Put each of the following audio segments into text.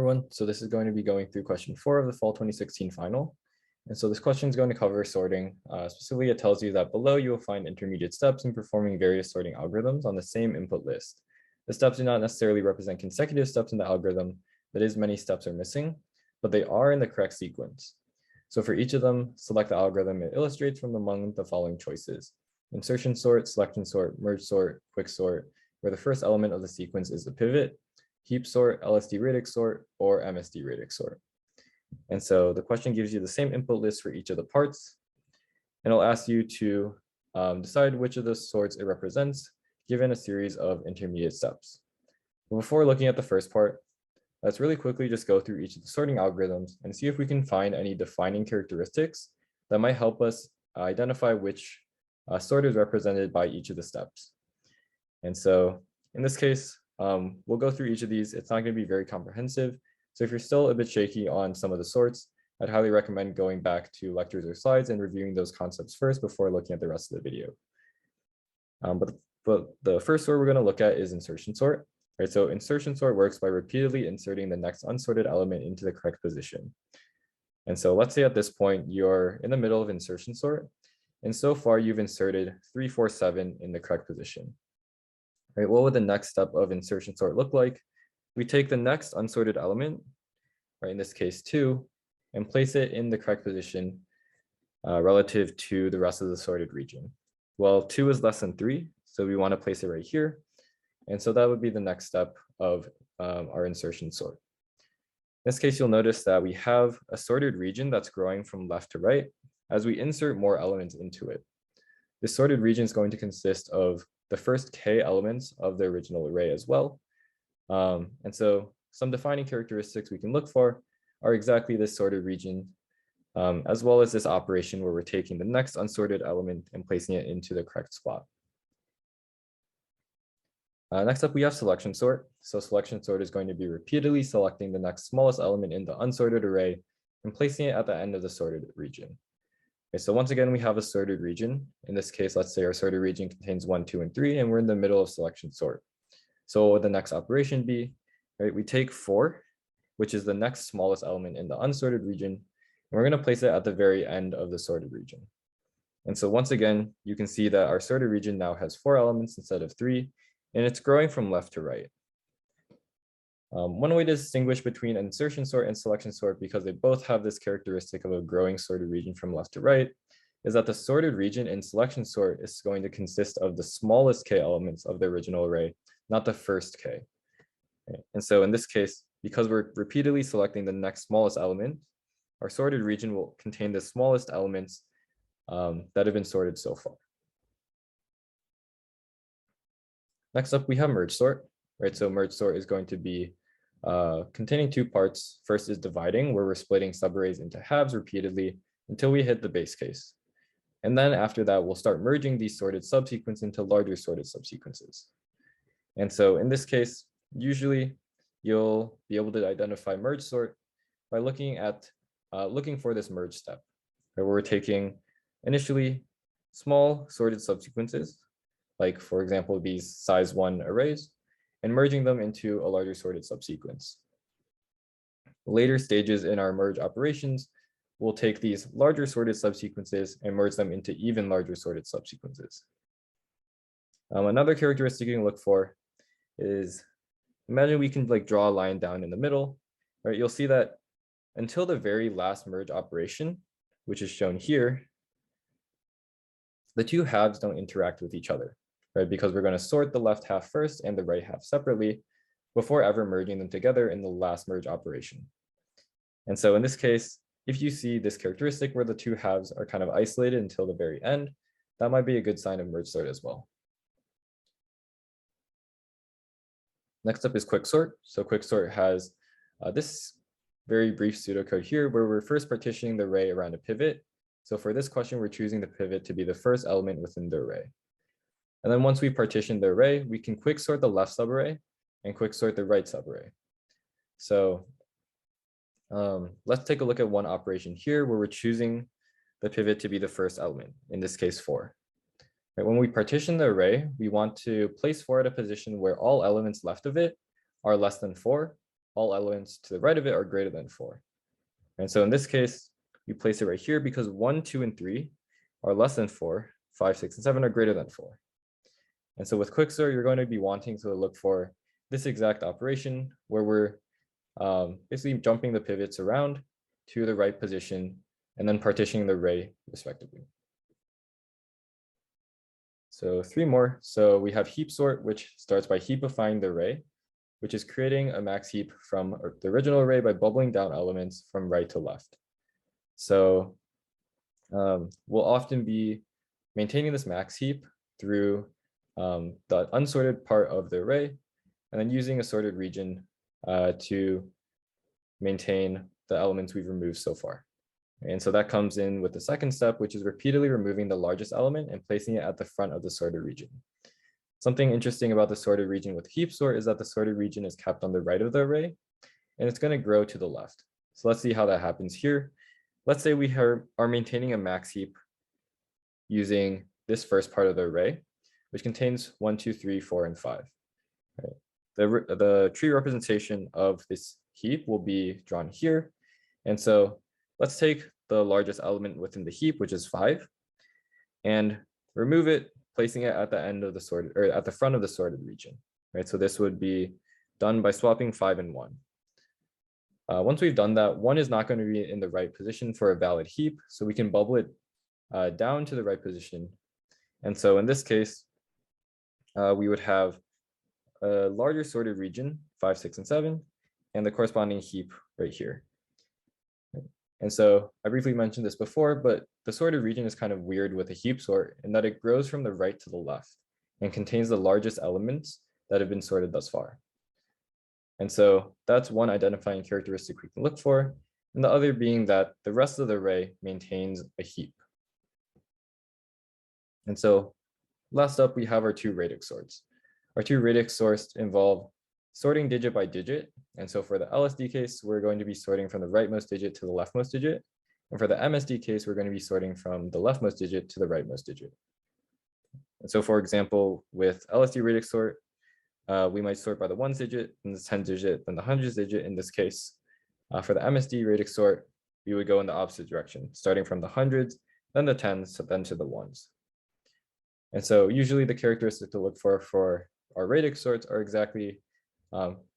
Everyone, so this is going to be going through question 4 of the fall 2016 final. And so this question is going to cover sorting. Specifically, it tells you that below you will find intermediate steps in performing various sorting algorithms on the same input list. The steps do not necessarily represent consecutive steps in the algorithm. That is, many steps are missing, but they are in the correct sequence. So for each of them, select the algorithm it illustrates from among the following choices: insertion sort, selection sort, merge sort, quick sort, where the first element of the sequence is the pivot, heap sort, LSD radix sort, or MSD radix sort. And so the question gives you the same input list for each of the parts, and it'll ask you to decide which of the sorts it represents, given a series of intermediate steps. But before looking at the first part, let's really quickly just go through each of the sorting algorithms and see if we can find any defining characteristics that might help us identify which sort is represented by each of the steps. And so in this case, we'll go through each of these. It's not going to be very comprehensive. So if you're still a bit shaky on some of the sorts, I'd highly recommend going back to lectures or slides and reviewing those concepts first before looking at the rest of the video. But the first sort we're going to look at is insertion sort. Right, so insertion sort works by repeatedly inserting the next unsorted element into the correct position. And so let's say at this point, you're in the middle of insertion sort, and so far you've inserted 3, 4, 7 in the correct position. Right, what would the next step of insertion sort look like? We take the next unsorted element, right, in this case 2, and place it in the correct position relative to the rest of the sorted region. Well, 2 is less than 3, so we want to place it right here. And so that would be the next step of our insertion sort. In this case, you'll notice that we have a sorted region that's growing from left to right as we insert more elements into it. This sorted region is going to consist of the first k elements of the original array as well. And so some defining characteristics we can look for are exactly this sorted region, as well as this operation where we're taking the next unsorted element and placing it into the correct spot. Next up, we have selection sort. So selection sort is going to be repeatedly selecting the next smallest element in the unsorted array and placing it at the end of the sorted region. Okay, so once again, we have a sorted region. In this case, let's say our sorted region contains 1, 2, and 3, and we're in the middle of selection sort. So what would the next operation be? Right, we take 4, which is the next smallest element in the unsorted region, and we're going to place it at the very end of the sorted region. And so once again, you can see that our sorted region now has 4 elements instead of 3, and it's growing from left to right. One way to distinguish between insertion sort and selection sort, because they both have this characteristic of a growing sorted region from left to right, is that the sorted region in selection sort is going to consist of the smallest k elements of the original array, not the first k. Okay. And so in this case, because we're repeatedly selecting the next smallest element, our sorted region will contain the smallest elements that have been sorted so far. Next up, we have merge sort, right? So merge sort is going to be containing 2 parts. First is dividing, where we're splitting subarrays into halves repeatedly until we hit the base case. And then after that, we'll start merging these sorted subsequences into larger sorted subsequences. And so in this case, usually you'll be able to identify merge sort by looking for this merge step, where we're taking initially small sorted subsequences, like for example, these size 1 arrays, and merging them into a larger sorted subsequence. Later stages in our merge operations, we'll take these larger sorted subsequences and merge them into even larger sorted subsequences. Another characteristic you can look for is, imagine we can draw a line down in the middle, right? You'll see that until the very last merge operation, which is shown here, the 2 halves don't interact with each other, right? Because we're going to sort the left half first and the right half separately before ever merging them together in the last merge operation. And so in this case, if you see this characteristic where the 2 halves are kind of isolated until the very end, that might be a good sign of merge sort as well. Next up is quick sort. So quick sort has this very brief pseudocode here where we're first partitioning the array around a pivot. So for this question, we're choosing the pivot to be the first element within the array. And then once we partition the array, we can quick sort the left subarray and quick sort the right subarray. So let's take a look at one operation here where we're choosing the pivot to be the first element, in this case 4. Right, when we partition the array, we want to place 4 at a position where all elements left of it are less than 4, all elements to the right of it are greater than 4. And so in this case, we place it right here because 1, 2, and 3 are less than 4, 5, 6, and 7 are greater than 4. And so with Quicksort, you're going to be wanting to look for this exact operation where we're basically jumping the pivots around to the right position and then partitioning the array respectively. So 3 more. So we have heap sort, which starts by heapifying the array, which is creating a max heap from the original array by bubbling down elements from right to left. So we'll often be maintaining this max heap through the unsorted part of the array, and then using a sorted region to maintain the elements we've removed so far. And so that comes in with the second step, which is repeatedly removing the largest element and placing it at the front of the sorted region. Something interesting about the sorted region with heap sort is that the sorted region is kept on the right of the array, and it's going to grow to the left. So let's see how that happens here. Let's say we are maintaining a max heap using this first part of the array, which contains 1, 2, 3, 4, and 5. Right. The tree representation of this heap will be drawn here. And so let's take the largest element within the heap, which is 5, and remove it, placing it at the end of the sorted, or at the front of the sorted region. Right. So this would be done by swapping 5 and 1. Once we've done that, 1 is not going to be in the right position for a valid heap, so we can bubble it down to the right position. And so in this case, we would have a larger sorted region, 5, 6, and 7, and the corresponding heap right here. And so I briefly mentioned this before, but the sorted region is kind of weird with a heap sort in that it grows from the right to the left and contains the largest elements that have been sorted thus far. And so that's one identifying characteristic we can look for, and the other being that the rest of the array maintains a heap. And so last up, we have our 2 radix sorts. Our 2 radix sorts involve sorting digit by digit. And so for the LSD case, we're going to be sorting from the rightmost digit to the leftmost digit. And for the MSD case, we're going to be sorting from the leftmost digit to the rightmost digit. And so for example, with LSD radix sort, we might sort by the 1s digit, then the 10s digit, then the 100s digit in this case. For the MSD radix sort, we would go in the opposite direction, starting from the 100s, then the 10s, then to the 1s. And so usually the characteristic to look for our radix sorts are exactly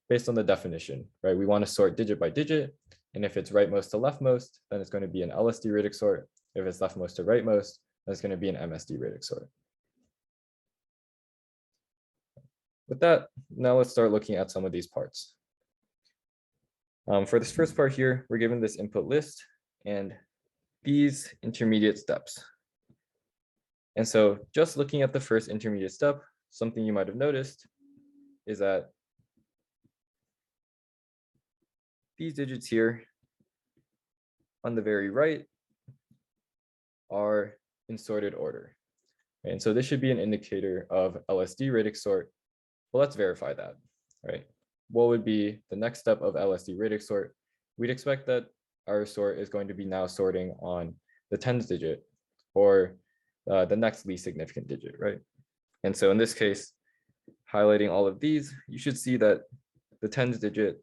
based on the definition, right? We want to sort digit by digit, and if it's rightmost to leftmost, then it's going to be an LSD radix sort. If it's leftmost to rightmost, then it's going to be an MSD radix sort. With that, now let's start looking at some of these parts. For this first part here, we're given this input list and these intermediate steps. And so just looking at the first intermediate step, something you might have noticed is that these digits here on the very right are in sorted order. And so this should be an indicator of LSD radix sort. Well, let's verify that, right? What would be the next step of LSD radix sort? We'd expect that our sort is going to be now sorting on the 10s digit or the next least significant digit, right? And so in this case, highlighting all of these, you should see that the 10s digit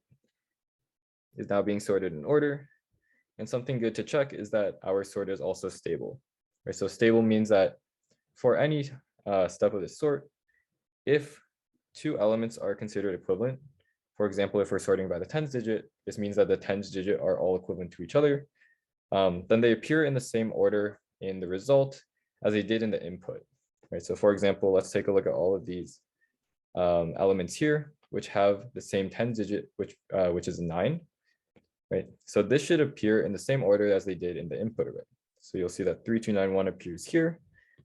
is now being sorted in order. And something good to check is that our sort is also stable, right? So stable means that for any step of this sort, if 2 elements are considered equivalent, for example, if we're sorting by the 10s digit, this means that the 10s digit are all equivalent to each other, then they appear in the same order in the result as they did in the input, right? So for example, let's take a look at all of these elements here, which have the same 10s digit, which is 9, right? So this should appear in the same order as they did in the input array. So you'll see that 3291 appears here,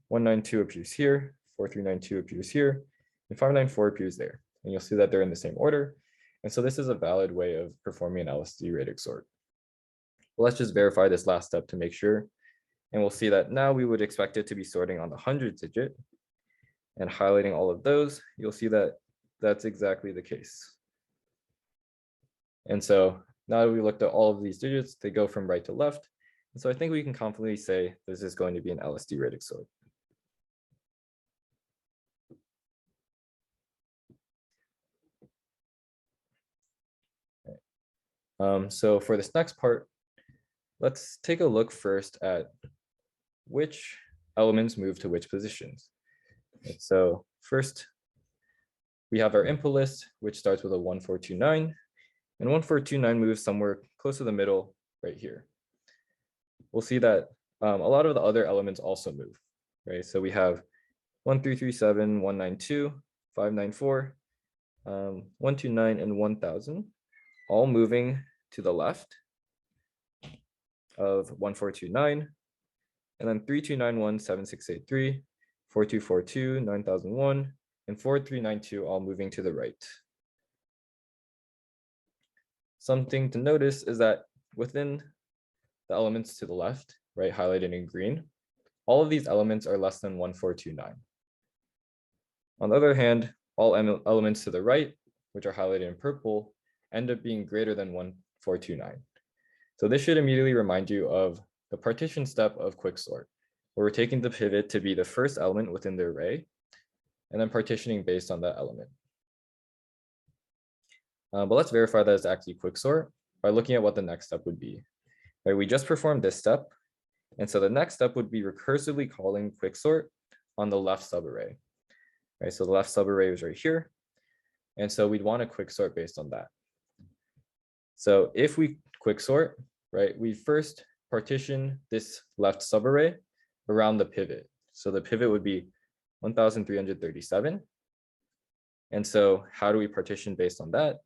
192 appears here, 4392 appears here, and 594 appears there. And you'll see that they're in the same order. And so this is a valid way of performing an LSD radix sort. But let's just verify this last step to make sure. And we'll see that now we would expect it to be sorting on the 100s digit. And highlighting all of those, you'll see that that's exactly the case. And so now that we looked at all of these digits, they go from right to left. And so I think we can confidently say this is going to be an LSD radix sort. So for this next part, let's take a look first at which elements move to which positions. So first, we have our input list, which starts with a 1, 4, 2, 9, and 1, 4, 2, 9 moves somewhere close to the middle right here. We'll see that a lot of the other elements also move, right? So we have 1, 3, 3, 7, 1, 9, 2, 5, 9, 4, 1, 2, 9, and 1000, all moving to the left of 1, 4, 2, 9, and then 3, 2, 9, 1, 7, 6, 8, 3, 4, 2, 4, 2, 9001, and 4, 3, 9, 2, all moving to the right. Something to notice is that within the elements to the left, right, highlighted in green, all of these elements are less than 1, 4, 2, 9. On the other hand, all elements to the right, which are highlighted in purple, end up being greater than 1, 4, 2, 9. So this should immediately remind you of the partition step of quicksort, where we're taking the pivot to be the first element within the array, and then partitioning based on that element. But let's verify that it's actually quicksort by looking at what the next step would be. Right, we just performed this step, and so the next step would be recursively calling quicksort on the left subarray. Right, so the left subarray is right here, and so we'd want to quicksort based on that. So if we quicksort, right, we first partition this left subarray around the pivot. So the pivot would be 1337. And so how do we partition based on that?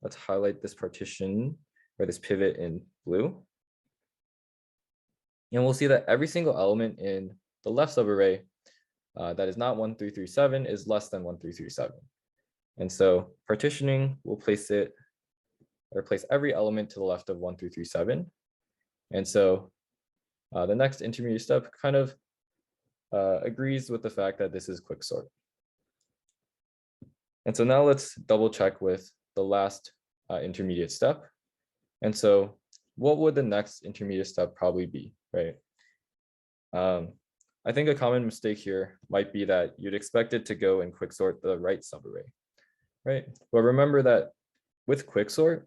Let's highlight this partition or this pivot in blue. And we'll see that every single element in the left subarray that is not 1337 is less than 1337. And so partitioning will place every element to the left of 1337. And so the next intermediate step kind of agrees with the fact that this is quicksort. And so now let's double check with the last intermediate step. And so what would the next intermediate step probably be, right? I think a common mistake here might be that you'd expect it to go and quicksort the right subarray, right? But remember that with quicksort,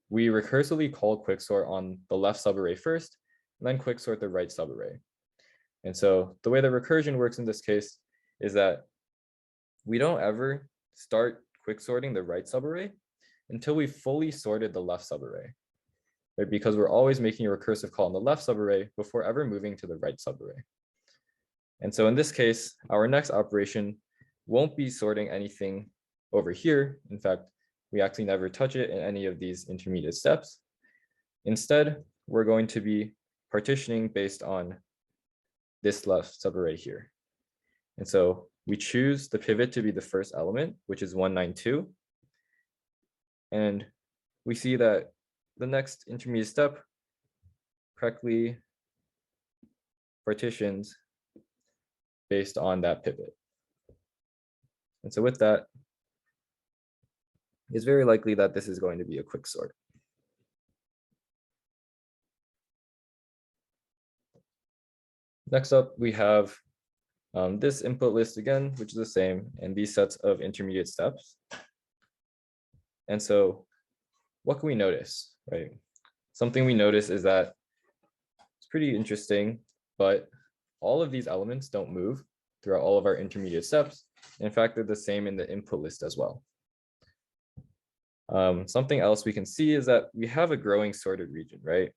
we recursively call quicksort on the left subarray first, and then quicksort the right subarray. And so the way the recursion works in this case is that we don't ever start quicksorting the right subarray until we fully sorted the left subarray, right? Because we're always making a recursive call on the left subarray before ever moving to the right subarray. And so in this case, our next operation won't be sorting anything over here. In fact, we actually never touch it in any of these intermediate steps. Instead, we're going to be partitioning based on this left subarray here. And so we choose the pivot to be the first element, which is 192. And we see that the next intermediate step correctly partitions based on that pivot. And so with that, it's very likely that this is going to be a quicksort. Next up, we have this input list again, which is the same, and these sets of intermediate steps. And so what can we notice, right? Something we notice is that it's pretty interesting, but all of these elements don't move throughout all of our intermediate steps. In fact, they're the same in the input list as well. Something else we can see is that we have a growing sorted region, right?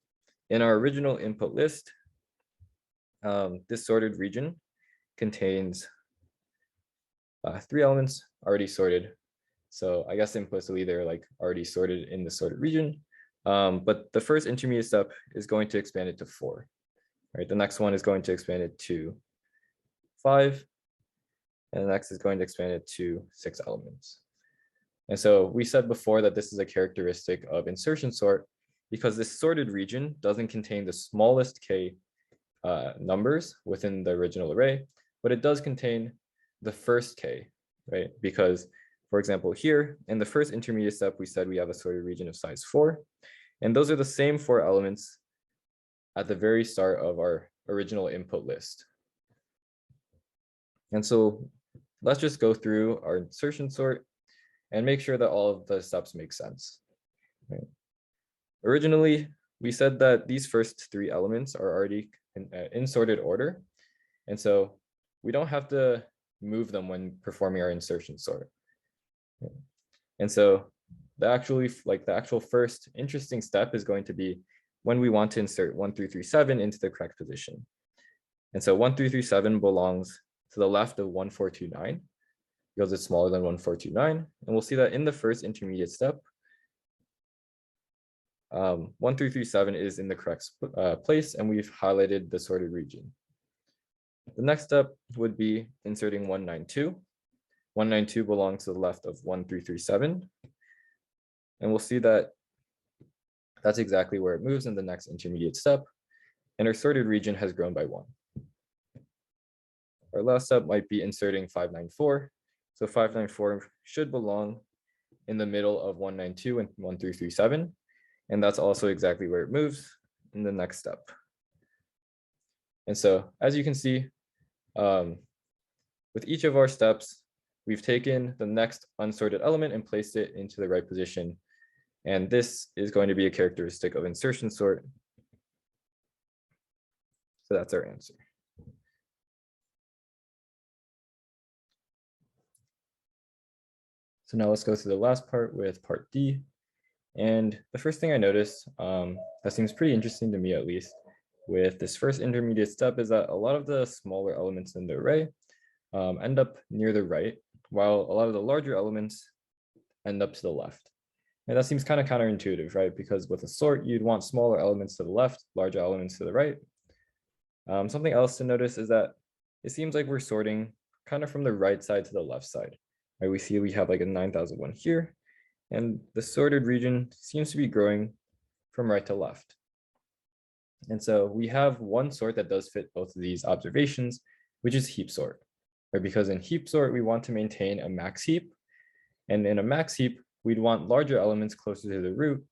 In our original input list, this sorted region contains 3 elements already sorted. So I guess implicitly they're like already sorted in the sorted region. But the first intermediate step is going to expand it to 4, right? The next one is going to expand it to 5. And the next is going to expand it to 6 elements. And so we said before that this is a characteristic of insertion sort because this sorted region doesn't contain the smallest k numbers within the original array, but it does contain the first k, right? Because, for example, here in the first intermediate step, we said we have a sorted region of size 4, and those are the same 4 elements at the very start of our original input list. And so let's just go through our insertion sort and make sure that all of the steps make sense. Right? Originally, we said that these first three elements are already in sorted order. And so we don't have to move them when performing our insertion sort. And so the actual first interesting step is going to be when we want to insert 1337 into the correct position. And so 1337 belongs to the left of 1429 because it's smaller than 1429. And we'll see that in the first intermediate step, 1337 is in the correct place, and we've highlighted the sorted region. The next step would be inserting 192. 192 belongs to the left of 1337. And we'll see that that's exactly where it moves in the next intermediate step. And our sorted region has grown by 1. Our last step might be inserting 594. So 594 should belong in the middle of 192 and 1337. And that's also exactly where it moves in the next step. And so as you can see, with each of our steps, we've taken the next unsorted element and placed it into the right position. And this is going to be a characteristic of insertion sort. So that's our answer. So now let's go to the last part with part D. And the first thing I noticed that seems pretty interesting to me, at least, with this first intermediate step is that a lot of the smaller elements in the array end up near the right, while a lot of the larger elements end up to the left. And that seems kind of counterintuitive, right? Because with a sort, you'd want smaller elements to the left, larger elements to the right. Something else to notice is that it seems like we're sorting kind of from the right side to the left side. Right? We see we have like a 9001 here, and the sorted region seems to be growing from right to left. And so we have one sort that does fit both of these observations, which is heap sort. Right? Because in heap sort, we want to maintain a max heap. And in a max heap, we'd want larger elements closer to the root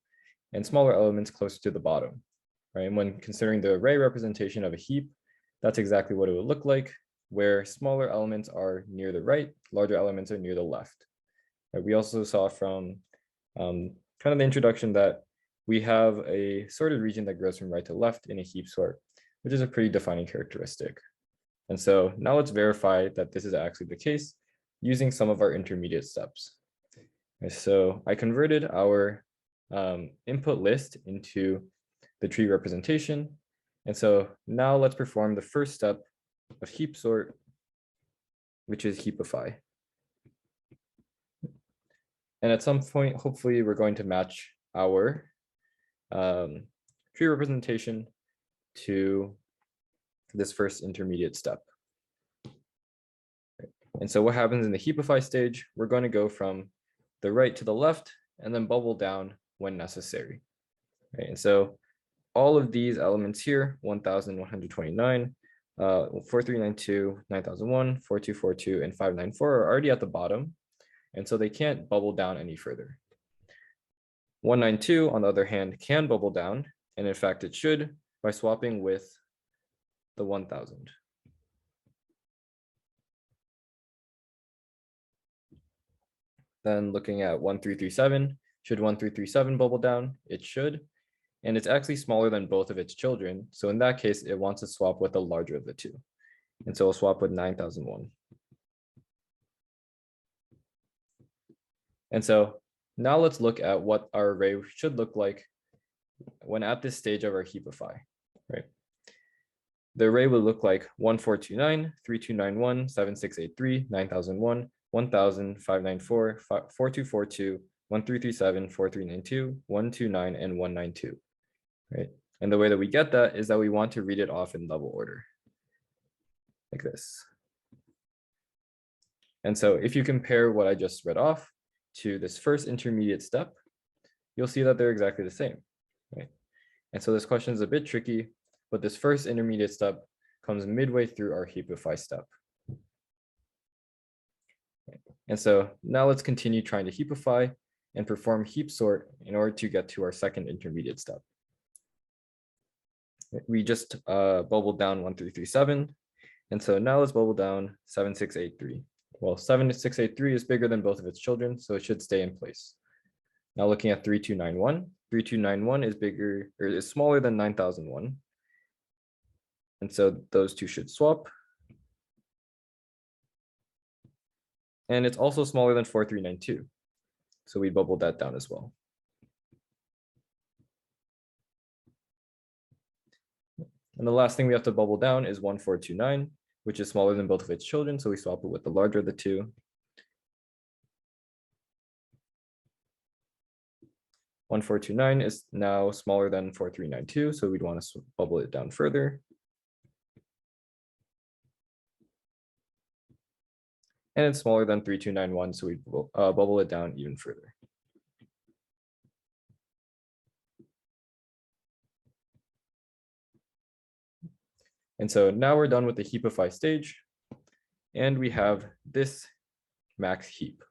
and smaller elements closer to the bottom. Right? And when considering the array representation of a heap, that's exactly what it would look like, where smaller elements are near the right, larger elements are near the left. Right? We also saw from kind of the introduction that we have a sorted region that grows from right to left in a heap sort, which is a pretty defining characteristic. And so now let's verify that this is actually the case using some of our intermediate steps. Okay, so I converted our input list into the tree representation. And so now let's perform the first step of heap sort, which is heapify. And at some point, hopefully we're going to match our tree representation to this first intermediate step. And so what happens in the heapify stage, we're going to go from the right to the left and then bubble down when necessary. Right? And so all of these elements here, 1129, 4392, 9001, 4242, and 594 are already at the bottom. And so they can't bubble down any further. 192, on the other hand, can bubble down. And in fact, it should by swapping with the 1000. Then looking at 1337, should 1337 bubble down? It should. And it's actually smaller than both of its children. So in that case, it wants to swap with the larger of the two. And so we'll swap with 9001. And so now let's look at what our array should look like when at this stage of our heapify, right? The array would look like 1429, 3291, 7683, 9001, 1000, 594, 4242, 1337, 4392, 129, and 192, right? And the way that we get that is that we want to read it off in level order, like this. And so if you compare what I just read off to this first intermediate step, you'll see that they're exactly the same, right? And so this question is a bit tricky, but this first intermediate step comes midway through our heapify step. And so now let's continue trying to heapify and perform heap sort in order to get to our second intermediate step. We just bubbled down 1337. And so now let's bubble down 7683. Well, 7683 is bigger than both of its children, so it should stay in place. Now looking at 3291, 3291 is bigger or is smaller than 9001. And so those two should swap. And it's also smaller than 4392. So we bubbled that down as well. And the last thing we have to bubble down is 1429, which is smaller than both of its children. So we swap it with the larger of the two. 1429 is now smaller than 4392. So we'd want to bubble it down further. And it's smaller than 3291. So we bubble it down even further. And so now we're done with the heapify stage, and we have this max heap.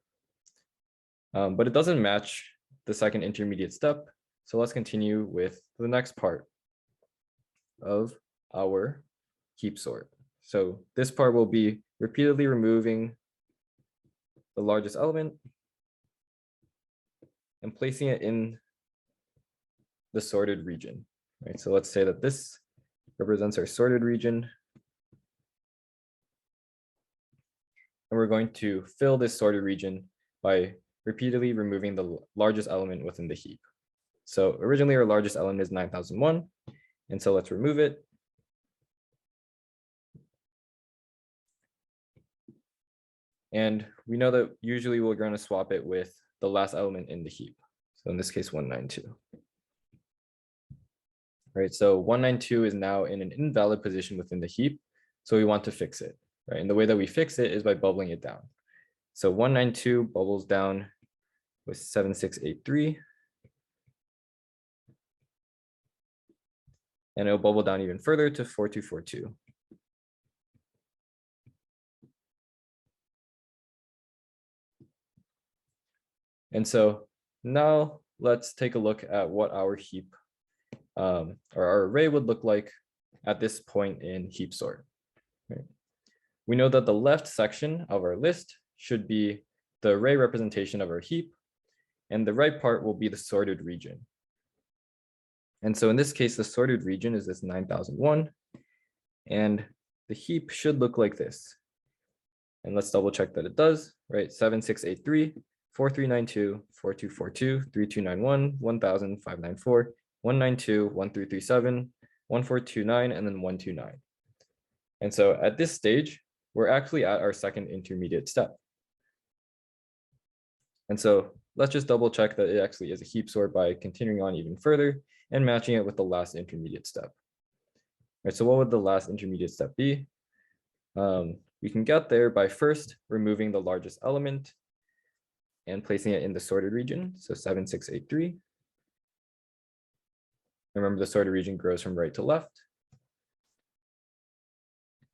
But it doesn't match the second intermediate step. So let's continue with the next part of our heap sort. So this part will be repeatedly removing the largest element and placing it in the sorted region. Right? So let's say that this represents our sorted region. And we're going to fill this sorted region by repeatedly removing the largest element within the heap. So originally our largest element is 9001. And so let's remove it. And we know that usually we're going to swap it with the last element in the heap. So in this case, 192. Right, so 192 is now in an invalid position within the heap. So we want to fix it, right? And the way that we fix it is by bubbling it down. So 192 bubbles down with 7683. And it'll bubble down even further to 4242. And so now let's take a look at what our heap or our array would look like at this point in heap sort. Right? We know that the left section of our list should be the array representation of our heap, and the right part will be the sorted region. And so in this case, the sorted region is this 9001, and the heap should look like this. And let's double check that it does, right? 7683, 4392, 4242, 3291, 1000, 594, 192, 1337, 1429, and then 129. And so at this stage, we're actually at our second intermediate step. And so let's just double check that it actually is a heap sort by continuing on even further and matching it with the last intermediate step. Right, so what would the last intermediate step be? We can get there by first removing the largest element and placing it in the sorted region, so 7683. Remember, the sorted region grows from right to left.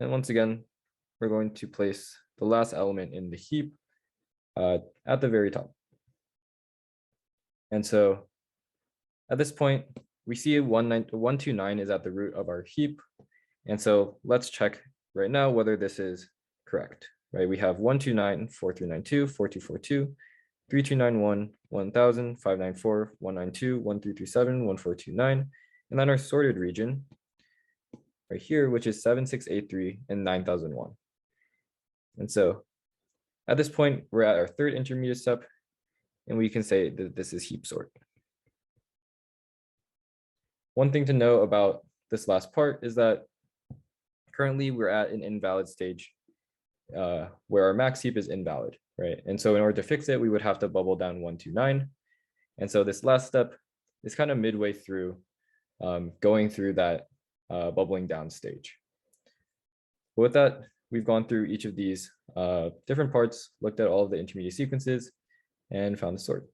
And once again, we're going to place the last element in the heap at the very top. And so at this point, we see 129 is at the root of our heap. And so let's check right now whether this is correct, right? We have 129, 4392, 4242, 3291, 1000, 594, 192, 1337, 1429, and then our sorted region right here, which is 7683 and 9001. And so at this point, we're at our third intermediate step, and we can say that this is heap sort. One thing to know about this last part is that currently we're at an invalid stage where our max heap is invalid, right? And so in order to fix it, we would have to bubble down 129. And so this last step is kind of midway through going through that bubbling down stage. But with that, we've gone through each of these different parts, looked at all of the intermediate sequences, and found the sort.